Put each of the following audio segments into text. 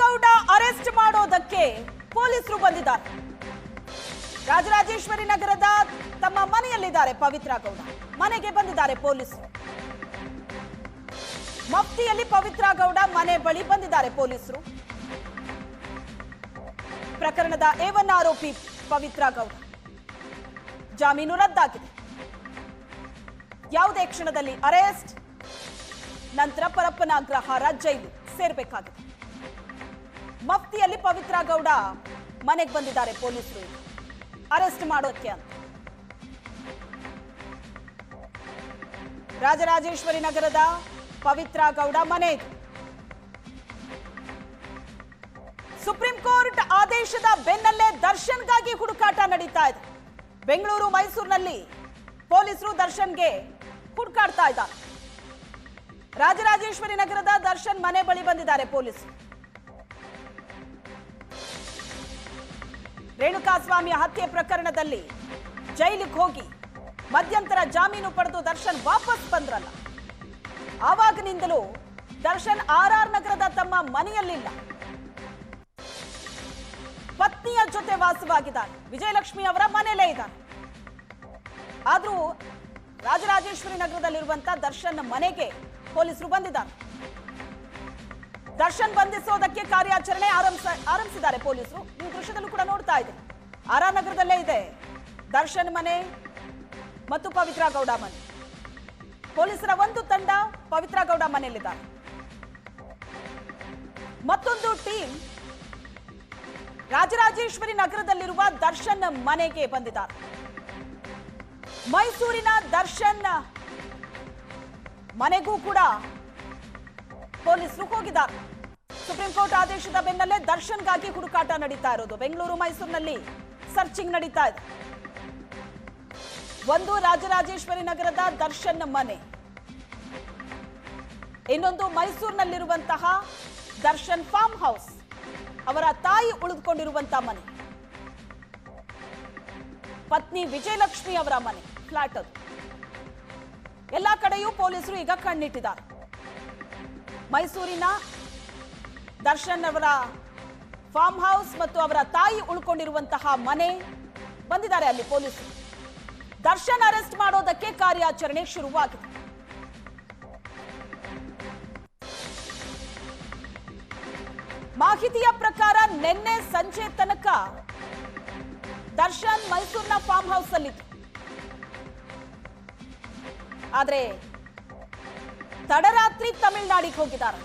Gowda arrest ಮಾಡೋದಕ್ಕೆ ಪೊಲೀಸರು ಬಂದಿದ್ದಾರೆ. ರಾಜರಾಜೇಶ್ವರಿ ನಗರದ ತಮ್ಮ ಮನೆಯಲ್ಲಿದ್ದಾರೆ ಪವಿತ್ರ ಗೌಡ. ಮನೆಗೆ ಬಂದಿದ್ದಾರೆ ಪೊಲೀಸರು. ಮಫ್ತಿಯಲ್ಲಿ ಪವಿತ್ರ ಗೌಡ ಮನೆ ಬಳಿ ಬಂದಿದ್ದಾರೆ ಪೊಲೀಸರು. ಪ್ರಕರಣದ A1 ಆರೋಪಿ ಪವಿತ್ರ ಗೌಡ ಜಾಮೀನು ರದ್ದಾಗಿದೆ. ಯಾವುದೇ ಕ್ಷಣದಲ್ಲಿ ಅರೆಸ್ಟ್, ನಂತರ ಪರಪ್ಪನ ಅಗ್ರಹಾರ ಜೈಲು ಸೇರಬೇಕಾಗಿದೆ. ಮಫ್ತಿಯಲ್ಲಿ ಪವಿತ್ರ ಗೌಡ ಮನೆಗೆ ಬಂದಿದ್ದಾರೆ ಪೊಲೀಸರು ಅರೆಸ್ಟ್ ಮಾಡೋಕೆ ಅಂತ. ರಾಜರಾಜೇಶ್ವರಿ ನಗರದ ಪವಿತ್ರ ಗೌಡ ಮನೆ ಇದು. ಸುಪ್ರೀಂ ಕೋರ್ಟ್ ಆದೇಶದ ಬೆನ್ನಲ್ಲೇ ದರ್ಶನ್ಗಾಗಿ ಹುಡುಕಾಟ ನಡೀತಾ ಇದೆ. ಬೆಂಗಳೂರು ಮೈಸೂರಿನಲ್ಲಿ ಪೊಲೀಸರು ದರ್ಶನ್ಗೆ ಹುಡುಕಾಡ್ತಾ ಇದ್ದಾರೆ. ರಾಜರಾಜೇಶ್ವರಿ ನಗರದ ದರ್ಶನ್ ಮನೆ ಬಳಿ ಬಂದಿದ್ದಾರೆ ಪೊಲೀಸರು. ರೇಣುಕಾಸ್ವಾಮಿ ಹತ್ಯೆ ಪ್ರಕರಣದಲ್ಲಿ ಜೈಲಿಗೆ ಹೋಗಿ ಮಧ್ಯಂತರ ಜಾಮೀನು ಪಡೆದು ದರ್ಶನ್ ವಾಪಸ್ ಬಂದ್ರಲ್ಲ, ಆವಾಗಿನಿಂದಲೂ ದರ್ಶನ್ RR ನಗರದ ತಮ್ಮ ಮನೆಯಲ್ಲಿಲ್ಲ, ಪತ್ನಿಯ ಜೊತೆ ವಾಸವಾಗಿದ್ದಾರೆ. ವಿಜಯಲಕ್ಷ್ಮಿ ಅವರ ಮನೆಯಲ್ಲೇ ಇದ್ದಾರೆ. ಆದ್ರೂ ರಾಜರಾಜೇಶ್ವರಿ ನಗರದಲ್ಲಿರುವಂತಹ ದರ್ಶನ್ ಮನೆಗೆ ಪೊಲೀಸರು ಬಂದಿದ್ದಾರೆ. ದರ್ಶನ್ ಬಂಧಿಸೋದಕ್ಕೆ ಕಾರ್ಯಾಚರಣೆ ಆರಂಭಿಸಿದ್ದಾರೆ ಪೊಲೀಸರು. ನೀವು ದೃಶ್ಯದಲ್ಲೂ ಕೂಡ ನೋಡ್ತಾ ಇದ್ದೀರಿ. RR ನಗರದಲ್ಲೇ ಇದೆ ದರ್ಶನ್ ಮನೆ ಮತ್ತು ಪವಿತ್ರ ಗೌಡ ಮನೆ. ಪೊಲೀಸರ ಒಂದು ತಂಡ ಪವಿತ್ರ ಗೌಡ ಮನೆಯಲ್ಲಿದ್ದಾರೆ. ಮತ್ತೊಂದು ಟೀಮ್ ರಾಜರಾಜೇಶ್ವರಿ ನಗರದಲ್ಲಿರುವ ದರ್ಶನ್ ಮನೆಗೆ ಬಂದಿದ್ದಾರೆ. ಮೈಸೂರಿನ ದರ್ಶನ್ ಮನೆಗೂ ಕೂಡ ಪೊಲೀಸರು ಹೋಗಿದ್ದಾರೆ. ಸುಪ್ರೀಂ ಕೋರ್ಟ್ ಆದೇಶದ ಬೆನ್ನಲ್ಲೇ ದರ್ಶನ್ಗಾಗಿ ಹುಡುಕಾಟ ನಡೀತಾ ಇರೋದು. ಬೆಂಗಳೂರು ಮೈಸೂರಿನಲ್ಲಿ ಸರ್ಚಿಂಗ್ ನಡೀತಾ ಇದೆ. ಒಂದು ರಾಜರಾಜೇಶ್ವರಿ ನಗರದ ದರ್ಶನ್ ಮನೆ, ಇನ್ನೊಂದು ಮೈಸೂರಿನಲ್ಲಿರುವಂತಹ ದರ್ಶನ್ ಫಾರ್ಮ್ ಹೌಸ್, ಅವರ ತಾಯಿ ಉಳಿದುಕೊಂಡಿರುವಂತಹ ಮನೆ, ಪತ್ನಿ ವಿಜಯಲಕ್ಷ್ಮಿ ಅವರ ಮನೆ, ಫ್ಲಾಟ್ ಅದು. ಎಲ್ಲಾ ಕಡೆಯೂ ಪೊಲೀಸರು ಈಗ ಕಣ್ಣಿಟ್ಟಿದ್ದಾರೆ. ಮೈಸೂರಿನ ದರ್ಶನ್ ಅವರ ಫಾರ್ಮ್ ಹೌಸ್ ಮತ್ತು ಅವರ ತಾಯಿ ಉಳ್ಕೊಂಡಿರುವಂತಹ ಮನೆ ಬಂದಿದ್ದಾರೆ ಅಲ್ಲಿ ಪೊಲೀಸರು. ದರ್ಶನ್ ಅರೆಸ್ಟ್ ಮಾಡೋದಕ್ಕೆ ಕಾರ್ಯಾಚರಣೆ ಶುರುವಾಗಿದೆ. ಮಾಹಿತಿಯ ಪ್ರಕಾರ ನಿನ್ನೆ ಸಂಜೆ ತನಕ ದರ್ಶನ್ ಮೈಸೂರಿನ ಫಾರ್ಮ್ ಹೌಸ್ ಅಲ್ಲಿತ್ತು. ಆದ್ರೆ ತಡರಾತ್ರಿ ತಮಿಳುನಾಡಿಗೆ ಹೋಗಿದ್ದಾರೆ.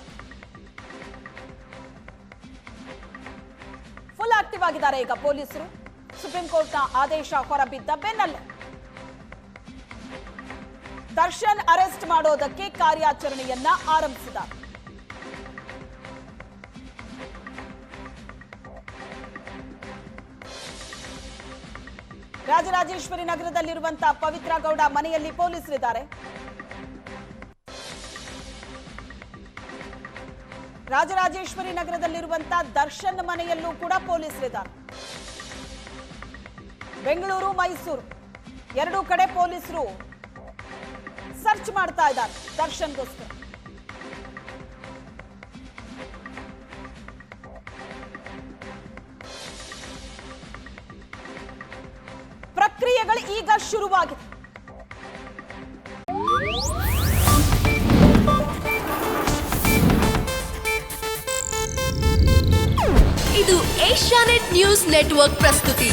ಫುಲ್ ಆಕ್ಟಿವ್ ಆಗಿದ್ದಾರೆ ಈಗ ಪೊಲೀಸರು. ಸುಪ್ರೀಂ ಕೋರ್ಟ್ನ ಆದೇಶ ಹೊರಬಿದ್ದ ಬೆನ್ನಲ್ಲೇ ದರ್ಶನ್ ಅರೆಸ್ಟ್ ಮಾಡೋದಕ್ಕೆ ಕಾರ್ಯಾಚರಣೆಯನ್ನ ಆರಂಭಿಸಿದ್ದಾರೆ. ರಾಜರಾಜೇಶ್ವರಿ ನಗರದಲ್ಲಿರುವಂತಹ ಪವಿತ್ರ ಗೌಡ ಮನೆಯಲ್ಲಿ ಪೊಲೀಸರಿದ್ದಾರೆ. ರಾಜರಾಜೇಶ್ವರಿ ನಗರದಲ್ಲಿರುವಂತಹ ದರ್ಶನ್ ಮನೆಯಲ್ಲೂ ಕೂಡ ಪೊಲೀಸರಿದ್ದಾರೆ. ಬೆಂಗಳೂರು ಮೈಸೂರು ಎರಡೂ ಕಡೆ ಪೊಲೀಸರು ಸರ್ಚ್ ಮಾಡ್ತಾ ಇದ್ದಾರೆ ದರ್ಶನ್ಗೋಸ್ಕರ. ಪ್ರಕ್ರಿಯೆಗಳು ಈಗ ಶುರುವಾಗಿದೆ. ಇದು ಏಷ್ಯಾನೆಟ್ ನ್ಯೂಸ್ ನೆಟ್ವರ್ಕ್ ಪ್ರಸ್ತುತಿ.